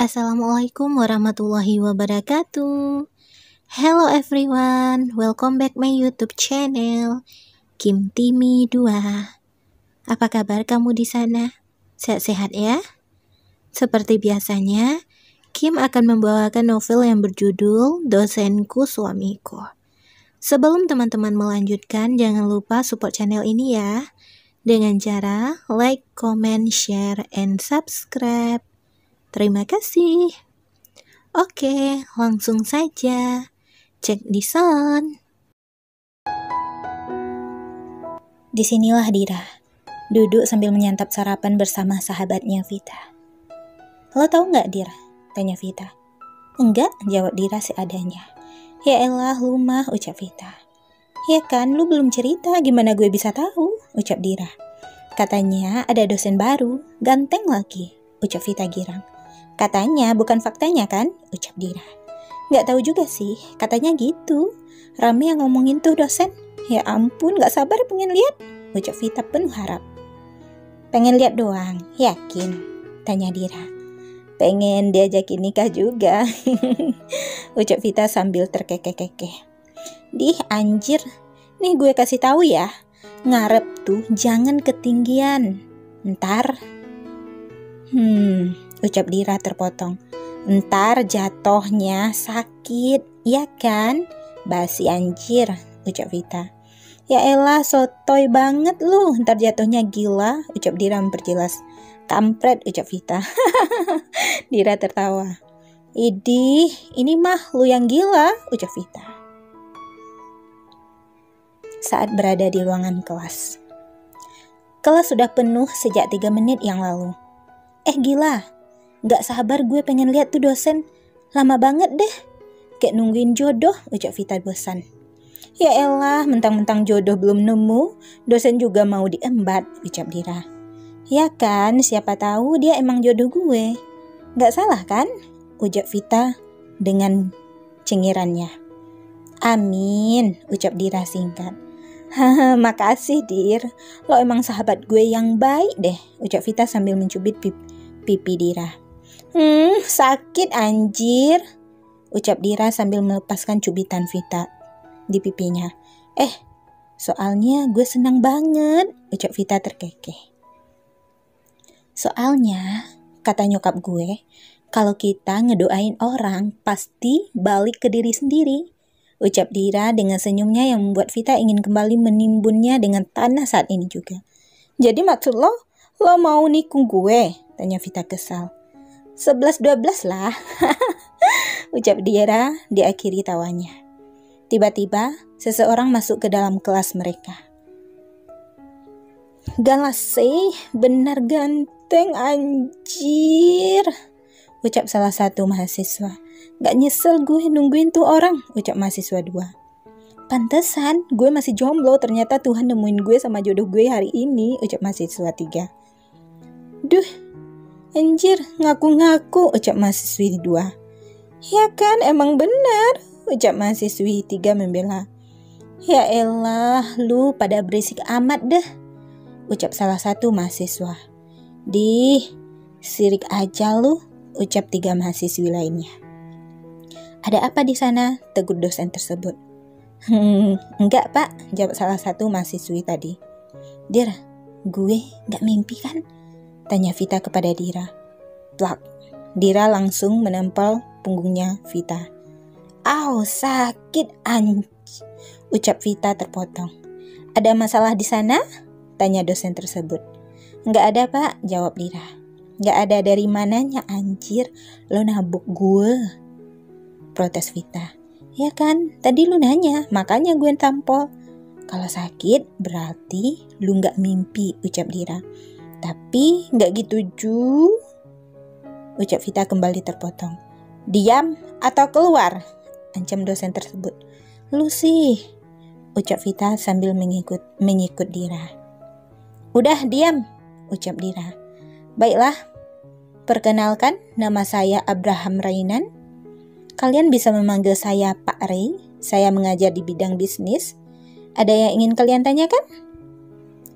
Assalamualaikum warahmatullahi wabarakatuh. Hello everyone, welcome back my YouTube channel Kim Timi 2. Apa kabar kamu di sana? Sehat-sehat ya? Seperti biasanya, Kim akan membawakan novel yang berjudul Dosenku Suamiku. Sebelum teman-teman melanjutkan, jangan lupa support channel ini ya, dengan cara like, comment, share, and subscribe. Terima kasih. Oke, langsung saja. Cek di sound. Disinilah Dira, duduk sambil menyantap sarapan bersama sahabatnya Vita. Lo tahu nggak Dira? Tanya Vita. Enggak, jawab Dira seadanya. Ya elah, lu mah, ucap Vita. Ya kan, lu belum cerita, gimana gue bisa tahu? Ucap Dira. Katanya ada dosen baru, ganteng lagi, ucap Vita girang. Katanya, bukan faktanya kan? Ucap Dira. Nggak tahu juga sih, katanya gitu. Rame yang ngomongin tuh dosen. Ya ampun, nggak sabar pengen lihat, ucap Vita penuh harap. Pengen lihat doang, yakin? Tanya Dira. Pengen diajakin nikah juga, ucap Vita sambil terkekeh-kekeh. Dih anjir, nih gue kasih tahu ya, ngarep tuh jangan ketinggian. Ntar, ucap Dira terpotong. Ntar jatohnya sakit, ya kan? Basi anjir, ucap Vita. Ya elah, sotoy banget lu, ntar jatuhnya gila, ucap Dira memperjelas. Kampret, ucap Vita. Dira tertawa. Idih, ini mah lu yang gila, ucap Vita. Saat berada di ruangan kelas. Kelas sudah penuh sejak 3 menit yang lalu. Gila, gak sabar gue pengen lihat tuh dosen. Lama banget deh. Kayak nungguin jodoh, ucap Vita bosan. Ya elah, mentang-mentang jodoh belum nemu, dosen juga mau diembat, ucap Dira. Ya kan, siapa tahu dia emang jodoh gue. Gak salah kan? Ucap Vita dengan cengirannya. Amin, ucap Dira singkat. Haha, makasih Dir. Lo emang sahabat gue yang baik deh, ucap Vita sambil mencubit pipi Dira. Sakit anjir, ucap Dira sambil melepaskan cubitan Vita di pipinya. Soalnya gue senang banget, ucap Vita terkekeh. Soalnya, kata nyokap gue, kalau kita ngedoain orang pasti balik ke diri sendiri, ucap Dira dengan senyumnya yang membuat Vita ingin kembali menimbunnya dengan tanah saat ini juga. Jadi maksud lo mau nikung gue? Tanya Vita kesal. 11-12 lah, ucap Dira diakhiri tawanya. Tiba-tiba seseorang masuk ke dalam kelas mereka. Galas sih, benar ganteng anjir, ucap salah satu mahasiswa. Gak nyesel gue nungguin tuh orang, ucap mahasiswa 2. Pantesan gue masih jomblo, ternyata Tuhan nemuin gue sama jodoh gue hari ini, ucap mahasiswa 3. Duh, anjir, ngaku-ngaku, ucap mahasiswi 2. Ya kan, emang benar, ucap mahasiswi 3 membela. Ya elah, lu pada berisik amat deh, ucap salah satu mahasiswa. Sirik aja lu, ucap 3 mahasiswi lainnya. Ada apa di sana? Tegur dosen tersebut. Enggak pak, jawab salah satu mahasiswi tadi. Dir, gue gak mimpi kan? Tanya Vita kepada Dira. Plak, Dira langsung menempel punggungnya Vita. Au, sakit anj, ucap Vita terpotong. Ada masalah di sana? Tanya dosen tersebut. Enggak ada pak, jawab Dira. Enggak ada dari mananya anjir, lo nabuk gue, protes Vita. Ya kan, tadi lu nanya, makanya gue tampol. Kalau sakit berarti lu gak mimpi, ucap Dira. Tapi gak gitu Ju, ucap Vita kembali terpotong. Diam atau keluar, ancam dosen tersebut. Lu sih, ucap Vita sambil mengikut Dira. Udah diam, ucap Dira. Baiklah, perkenalkan nama saya Abraham Rainan. Kalian bisa memanggil saya Pak Ray. Saya mengajar di bidang bisnis. Ada yang ingin kalian tanyakan?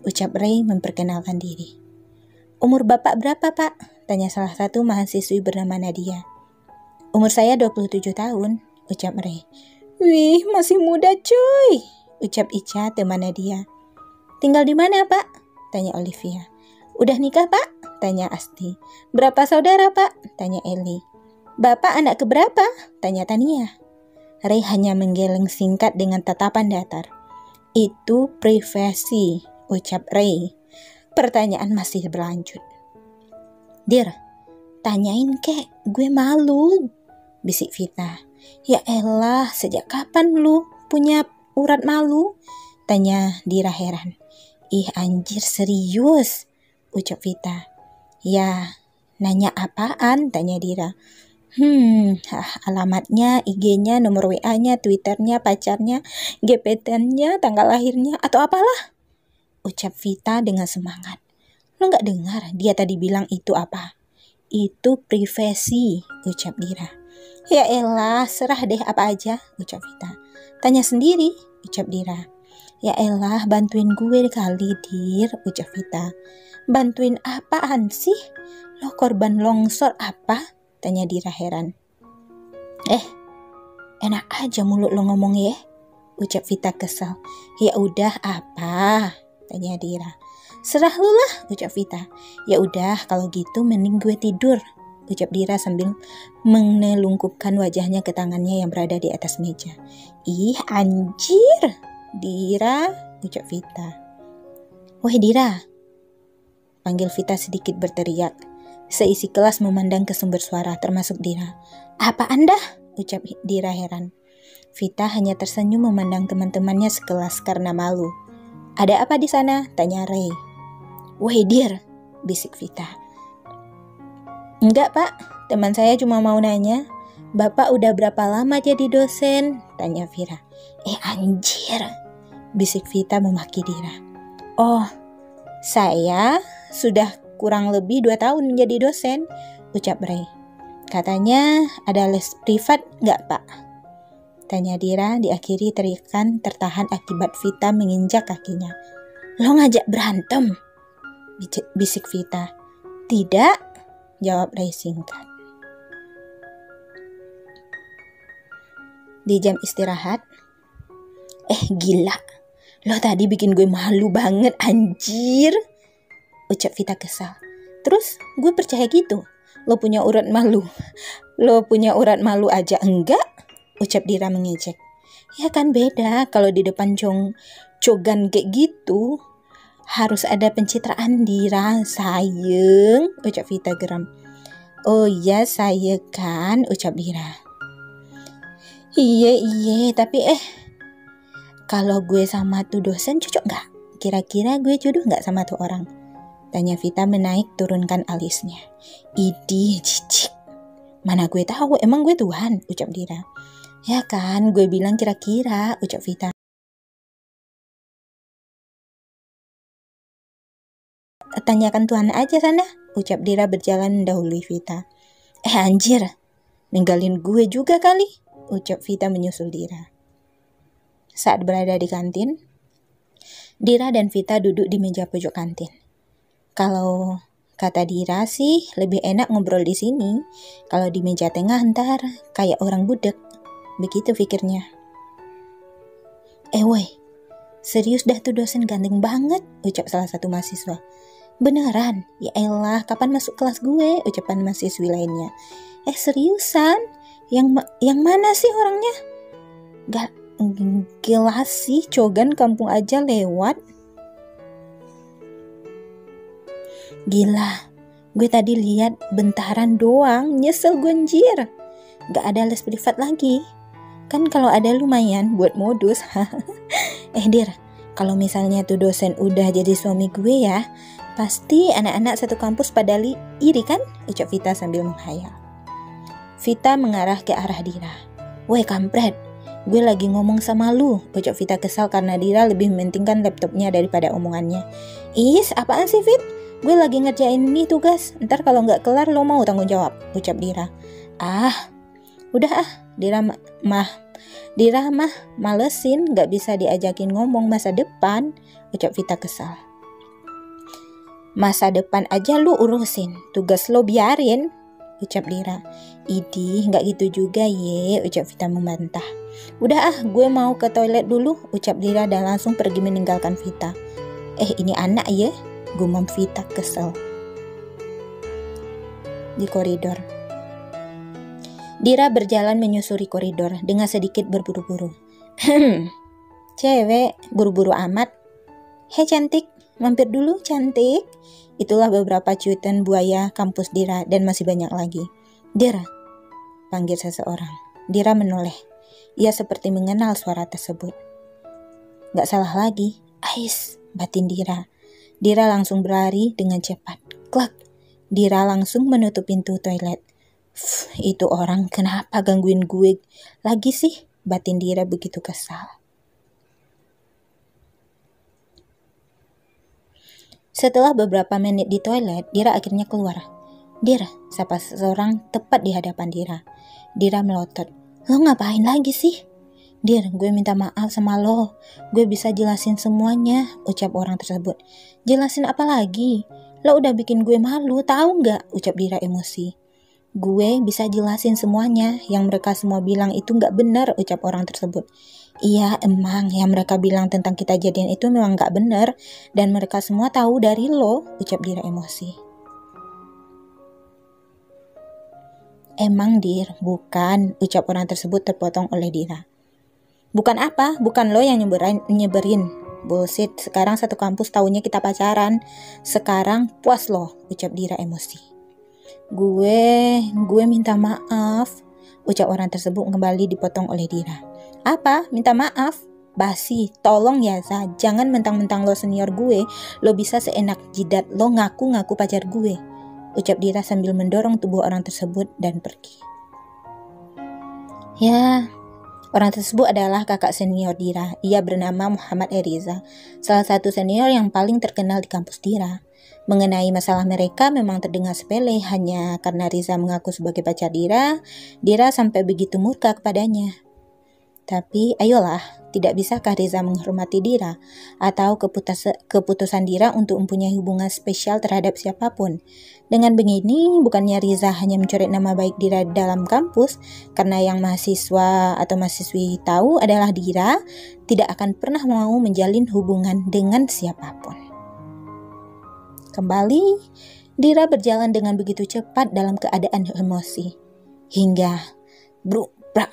Ucap Ray memperkenalkan diri. Umur bapak berapa pak? Tanya salah satu mahasiswi bernama Nadia. Umur saya 27 tahun, ucap Ray. Wih, masih muda cuy, ucap Ica teman Nadia. Tinggal di mana Pak? Tanya Olivia. Udah nikah Pak? Tanya Asti. Berapa saudara Pak? Tanya Eli. Bapak anak keberapa? Tanya Tania. Ray hanya menggeleng singkat dengan tatapan datar. Itu privasi, ucap Ray. Pertanyaan masih berlanjut. Dir, tanyain kek, gue malu, bisik Vita. Ya elah, sejak kapan lu punya urat malu? Tanya Dira heran. Ih anjir serius, ucap Vita. Ya, nanya apaan? Tanya Dira. Alamatnya, IG-nya, nomor WA-nya, Twitter-nya, pacarnya, gebetannya, tanggal lahirnya, atau apalah, ucap Vita dengan semangat. Lo gak dengar dia tadi bilang itu apa? Itu privasi, ucap Dira. Ya elah, serah deh apa aja, ucap Vita. Tanya sendiri, ucap Dira. Ya elah, bantuin gue kali, Dir, ucap Vita. Bantuin apaan sih? Lo korban longsor apa? Tanya Dira heran. Enak aja mulut lo ngomong ya, ucap Vita kesal. Ya udah apa? Tanya Dira. Serah lu lah, ucap Vita. Ya udah kalau gitu mending gue tidur, ucap Dira sambil menelungkupkan wajahnya ke tangannya yang berada di atas meja. Ih anjir, Dira, ucap Vita. Woi Dira, panggil Vita sedikit berteriak. Seisi kelas memandang ke sumber suara termasuk Dira. Apa anda? Ucap Dira heran. Vita hanya tersenyum memandang teman-temannya sekelas karena malu. Ada apa di sana? Tanya Ray. Woi Dir, bisik Vita. Enggak Pak, teman saya cuma mau nanya, Bapak udah berapa lama jadi dosen? Tanya Vira. Anjir, bisik Vita memaki Dira. Oh, saya sudah kurang lebih 2 tahun menjadi dosen, ucap Ray. Katanya ada les privat enggak Pak? Tanya Dira diakhiri teriakan tertahan akibat Vita menginjak kakinya. Lo ngajak berantem? Bisik Vita. Tidak, jawab Ray singkat. Di jam istirahat. Gila, lo tadi bikin gue malu banget anjir, ucap Vita kesal. Terus gue percaya gitu, lo punya urat malu. Lo punya urat malu aja enggak? Ucap Dira mengejek. Ya kan beda kalau di depan cogan kayak gitu. Harus ada pencitraan Dira, sayang, ucap Vita geram. Oh iya saya kan, ucap Dira. Iya, tapi kalau gue sama tuh dosen cocok gak? Kira-kira gue jodoh gak sama tuh orang? Tanya Vita menaik turunkan alisnya. Idih, cicik. Mana gue tahu, emang gue Tuhan, ucap Dira. Ya kan, gue bilang kira-kira, ucap Vita. Tanyakan Tuhan aja sana, ucap Dira berjalan mendahului Vita. Anjir, ninggalin gue juga kali, ucap Vita menyusul Dira. Saat berada di kantin, Dira dan Vita duduk di meja pojok kantin. Kalau kata Dira sih lebih enak ngobrol di sini. Kalau di meja tengah ntar kayak orang budek. Begitu pikirnya. Woi, serius dah tuh dosen ganteng banget, ucap salah satu mahasiswa. Beneran? Ya elah, kapan masuk kelas gue? Ucapan mahasiswi lainnya. Seriusan? Yang mana sih orangnya? Gak jelas sih, cogan kampung aja lewat. Gila, gue tadi lihat bentaran doang, nyesel gue anjir. Gak ada les privat lagi. Kan kalau ada lumayan buat modus. Dir, kalau misalnya tuh dosen udah jadi suami gue ya, pasti anak-anak satu kampus pada iri kan? Ucap Vita sambil menghayal. Vita mengarah ke arah Dira. Woi kampret, gue lagi ngomong sama lu, ucap Vita kesal karena Dira lebih mementingkan laptopnya daripada omongannya. Apaan sih Fit? Gue lagi ngerjain nih tugas, ntar kalau gak kelar lo mau tanggung jawab, ucap Dira. Udah Dira mah malesin, gak bisa diajakin ngomong masa depan, ucap Vita kesal. Masa depan aja lu urusin, tugas lo biarin, ucap Dira. Idih, nggak gitu juga ye, ucap Vita membantah. Udah gue mau ke toilet dulu, ucap Dira dan langsung pergi meninggalkan Vita. Ini anak ya, gumam Vita kesel. Di koridor, Dira berjalan menyusuri koridor dengan sedikit berburu-buru. Cewek, buru-buru amat. Hei cantik, mampir dulu cantik. Itulah beberapa cuitan buaya kampus Dira dan masih banyak lagi. Dira, panggil seseorang. Dira menoleh. Ia seperti mengenal suara tersebut. Gak salah lagi, Ais, batin Dira. Dira langsung berlari dengan cepat. Klak, Dira langsung menutup pintu toilet. Itu orang kenapa gangguin gue lagi sih? Batin Dira begitu kesal. Setelah beberapa menit di toilet, Dira akhirnya keluar. Dira, sapa seseorang tepat di hadapan Dira. Dira melotot. Lo ngapain lagi sih? Dir, gue minta maaf sama lo. Gue bisa jelasin semuanya, ucap orang tersebut. Jelasin apa lagi? Lo udah bikin gue malu, tahu nggak? Ucap Dira emosi. Gue bisa jelasin semuanya, yang mereka semua bilang itu nggak benar, ucap orang tersebut. Iya emang, yang mereka bilang tentang kita jadian itu memang nggak benar, dan mereka semua tahu dari lo, ucap Dira emosi. Emang Dir, bukan, ucap orang tersebut terpotong oleh Dira. Bukan apa, bukan lo yang nyeberin. Bullshit, sekarang satu kampus taunya kita pacaran. Sekarang puas lo, ucap Dira emosi. Gue minta maaf, ucap orang tersebut kembali dipotong oleh Dira. Apa? Minta maaf? Basi, tolong ya Za, jangan mentang-mentang lo senior gue, lo bisa seenak jidat lo ngaku-ngaku pacar gue, ucap Dira sambil mendorong tubuh orang tersebut dan pergi. Ya, orang tersebut adalah kakak senior Dira. Ia bernama Muhammad Eriza, salah satu senior yang paling terkenal di kampus Dira. Mengenai masalah mereka memang terdengar sepele, hanya karena Riza mengaku sebagai pacar Dira sampai begitu murka kepadanya. Tapi ayolah, tidak bisakah Riza menghormati Dira atau keputusan Dira untuk mempunyai hubungan spesial terhadap siapapun? Dengan begini, bukannya Riza hanya mencoret nama baik Dira dalam kampus, karena yang mahasiswa atau mahasiswi tahu adalah Dira tidak akan pernah mau menjalin hubungan dengan siapapun. Kembali, Dira berjalan dengan begitu cepat dalam keadaan emosi. Hingga brak.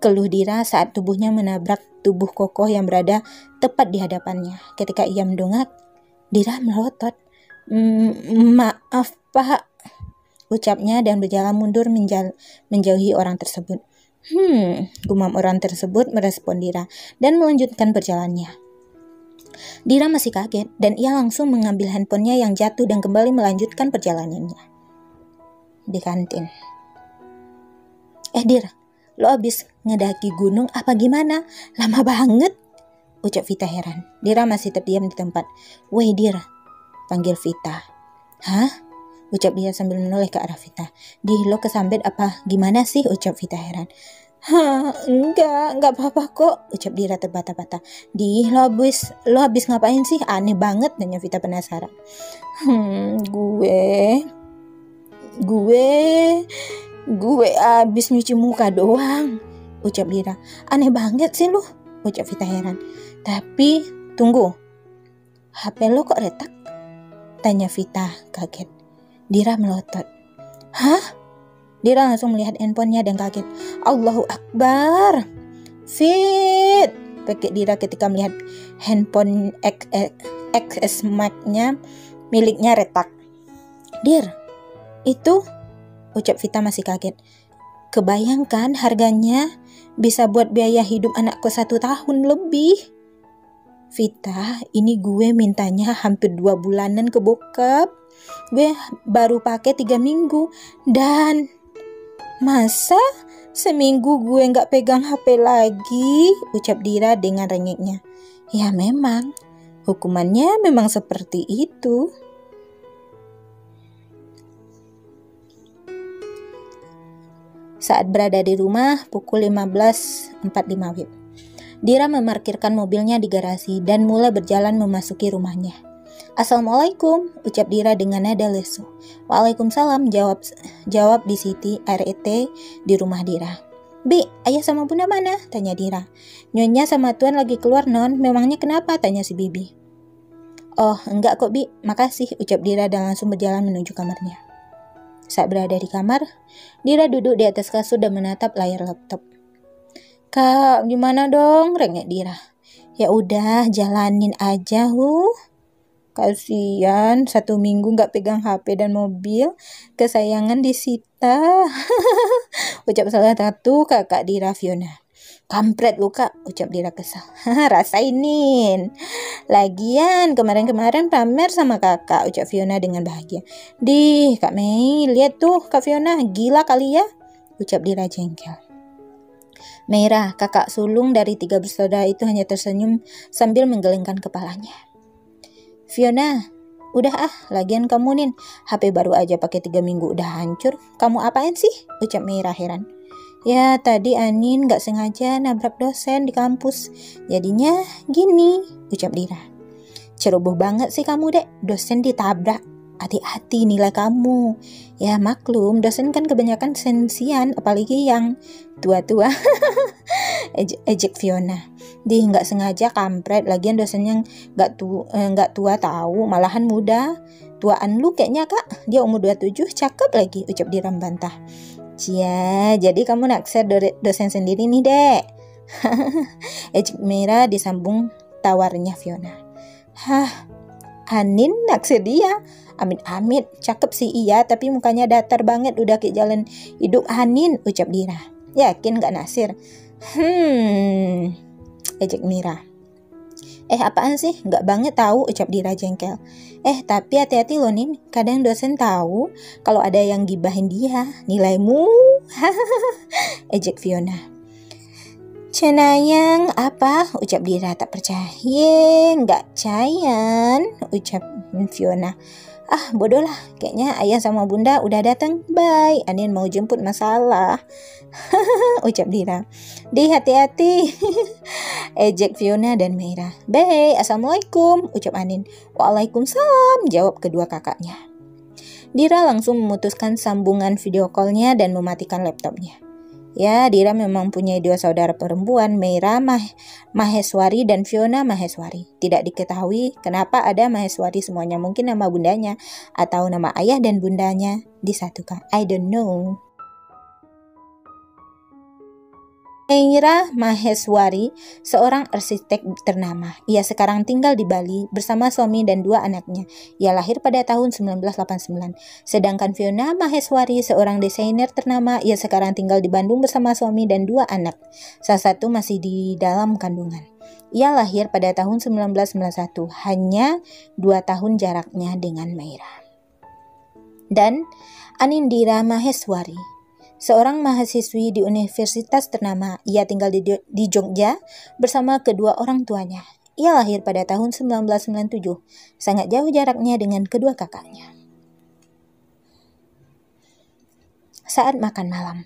Keluh Dira saat tubuhnya menabrak tubuh kokoh yang berada tepat di hadapannya. Ketika ia mendongak, Dira melotot. Maaf Pak, ucapnya dan berjalan mundur menjauhi orang tersebut. Gumam orang tersebut merespon Dira dan melanjutkan perjalanannya. Dira masih kaget dan ia langsung mengambil handphonenya yang jatuh dan kembali melanjutkan perjalanannya. Di kantin. Dir, lo abis ngedaki gunung apa gimana? Lama banget, ucap Vita heran. Dira masih terdiam di tempat. Weh Dira, panggil Vita. Hah? Ucap dia sambil menoleh ke arah Vita. Lo kesambet apa gimana sih? Ucap Vita heran. Enggak apa-apa kok, ucap Dira terbata-bata. Lo habis ngapain sih? Aneh banget, nanya Vita penasaran. Gue habis nyuci muka doang, ucap Dira. Aneh banget sih lo, ucap Vita heran. Tapi tunggu, HP lo kok retak? Tanya Vita kaget. Dira melotot. Hah? Dira langsung melihat handphonenya dan kaget. Allahu Akbar. Fit, pikir Dira ketika melihat handphone XS Max-nya miliknya retak. Dir, itu, ucap Vita masih kaget. Kebayangkan harganya bisa buat biaya hidup anakku 1 tahun lebih. Vita, ini gue mintanya hampir 2 bulanan ke bokap. Gue baru pakai 3 minggu dan masa seminggu gue gak pegang HP lagi, ucap Dira dengan rengeknya. Ya memang, hukumannya memang seperti itu. Saat berada di rumah pukul 15.45 WIB. Dira memarkirkan mobilnya di garasi dan mulai berjalan memasuki rumahnya. Assalamualaikum, ucap Dira dengan nada lesu. Waalaikumsalam, jawab Bi Siti RT di rumah Dira. Bi, ayah sama bunda mana? Tanya Dira. Nyonya sama tuan lagi keluar non, memangnya kenapa? Tanya si Bibi. Oh, enggak kok Bi, makasih, ucap Dira dan langsung berjalan menuju kamarnya. Saat berada di kamar, Dira duduk di atas kasur dan menatap layar laptop. Kak, gimana dong? Rengek Dira. Ya udah, jalanin aja, Kasian, 1 minggu gak pegang HP dan mobil, kesayangan disita. Ucap salah satu kakak Dira, Fiona. Kampret lu kak, ucap Dira kesal. Rasainin. Lagian kemarin-kemarin pamer sama kakak, ucap Fiona dengan bahagia. Dih, Kak Mei, lihat tuh Kak Fiona, gila kali ya, ucap Dira jengkel. Meira, kakak sulung dari 3 bersaudara itu hanya tersenyum sambil menggelengkan kepalanya. Fiona, udah lagian kamu nih, HP baru aja pakai 3 minggu udah hancur. Kamu apain sih? Ucap Meira heran. Ya tadi Anin gak sengaja nabrak dosen di kampus, jadinya gini, ucap Dira. Ceroboh banget sih kamu dek, dosen ditabrak. Hati-hati nilai kamu. Ya maklum, dosen kan kebanyakan sensian, apalagi yang tua-tua. Ejek Fiona. Dih, nggak sengaja kampret. Lagian dosennya nggak tua tahu, malahan muda. Tuaan lu kayaknya kak. Dia umur 27, cakep lagi, ucap Dira membantah. Cia, jadi kamu naksir dosen sendiri nih dek. Ejek Meira disambung tawarnya Fiona. Hah, Anin naksir dia. Amit-amit, cakep sih iya, tapi mukanya datar banget, udah kayak jalan hidup Anin, ucap Dira. Yakin gak naksir? Ejek Mira. Apaan sih? Gak banget tahu, ucap Dira jengkel. Tapi hati-hati loh Nin, kadang dosen tahu kalau ada yang gibahin dia, nilaimu. Ejek Fiona. Cenayang apa? Ucap Dira tak percaya. Gak cayan, ucap Fiona. Bodoh lah, kayaknya ayah sama bunda udah datang. Bye, Anin mau jemput masalah. Ucap Dira. Di hati-hati. Ejek Fiona dan Meira. Bye, assalamualaikum, ucap Anin. Waalaikumsalam, jawab kedua kakaknya. Dira langsung memutuskan sambungan video call-nya dan mematikan laptopnya. Ya, Dira memang punya 2 saudara perempuan, Meira Maheswari dan Fiona Maheswari. Tidak diketahui kenapa ada Maheswari semuanya, mungkin nama bundanya atau nama ayah dan bundanya disatukan. I don't know. Meira Maheswari, seorang arsitek ternama. Ia sekarang tinggal di Bali bersama suami dan 2 anaknya. Ia lahir pada tahun 1989. Sedangkan Fiona Maheswari, seorang desainer ternama. Ia sekarang tinggal di Bandung bersama suami dan 2 anak. Salah satu masih di dalam kandungan. Ia lahir pada tahun 1991. Hanya 2 tahun jaraknya dengan Meira. Dan Anindira Maheswari, seorang mahasiswi di universitas ternama. Ia tinggal di Jogja bersama kedua orang tuanya. Ia lahir pada tahun 1997. Sangat jauh jaraknya dengan kedua kakaknya. Saat makan malam.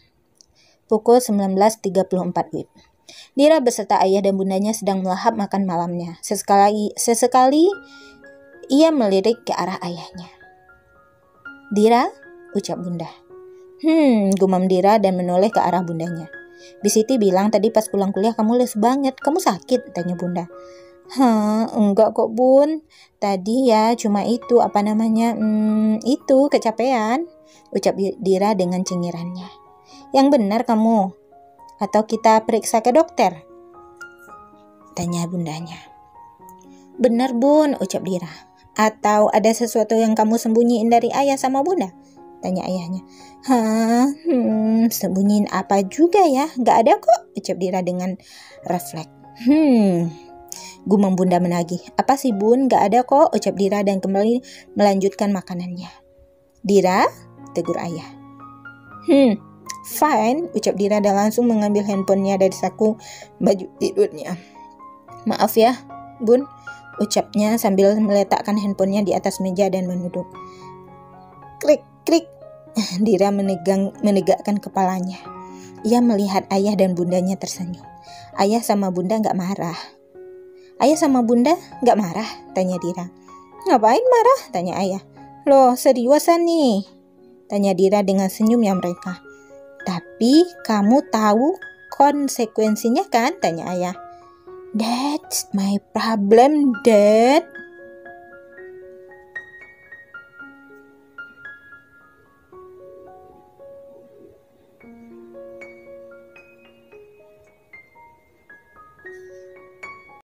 Pukul 19.34 WIB. Dira beserta ayah dan bundanya sedang melahap makan malamnya. Sesekali ia melirik ke arah ayahnya. Dira, ucap bunda. Gumam Dira dan menoleh ke arah bundanya. Bi Siti bilang tadi pas pulang kuliah kamu lesu banget. Kamu sakit? Tanya bunda. Enggak kok bun. Tadi ya cuma itu itu kecapean, ucap Dira dengan cengirannya. Yang benar kamu? Atau kita periksa ke dokter? Tanya bundanya. Benar bun, ucap Dira. Atau ada sesuatu yang kamu sembunyiin dari ayah sama bunda? Tanya ayahnya. Sembunyiin apa juga ya? Gak ada kok, ucap Dira dengan refleks. Gumam bunda menagih. Apa sih bun? Gak ada kok, ucap Dira dan kembali melanjutkan makanannya. Dira, tegur ayah. Fine, ucap Dira dan langsung mengambil handphonenya dari saku baju tidurnya. Maaf ya, bun, ucapnya sambil meletakkan handphonenya di atas meja dan menunduk. Klik. Dira menegakkan kepalanya. Ia melihat ayah dan bundanya tersenyum. Ayah sama bunda gak marah. Ayah sama bunda gak marah? Tanya Dira. Ngapain marah? Tanya ayah. Loh, seriusan nih? Tanya Dira dengan senyum yang mereka. Tapi kamu tahu konsekuensinya kan? Tanya ayah. That's my problem, Dad.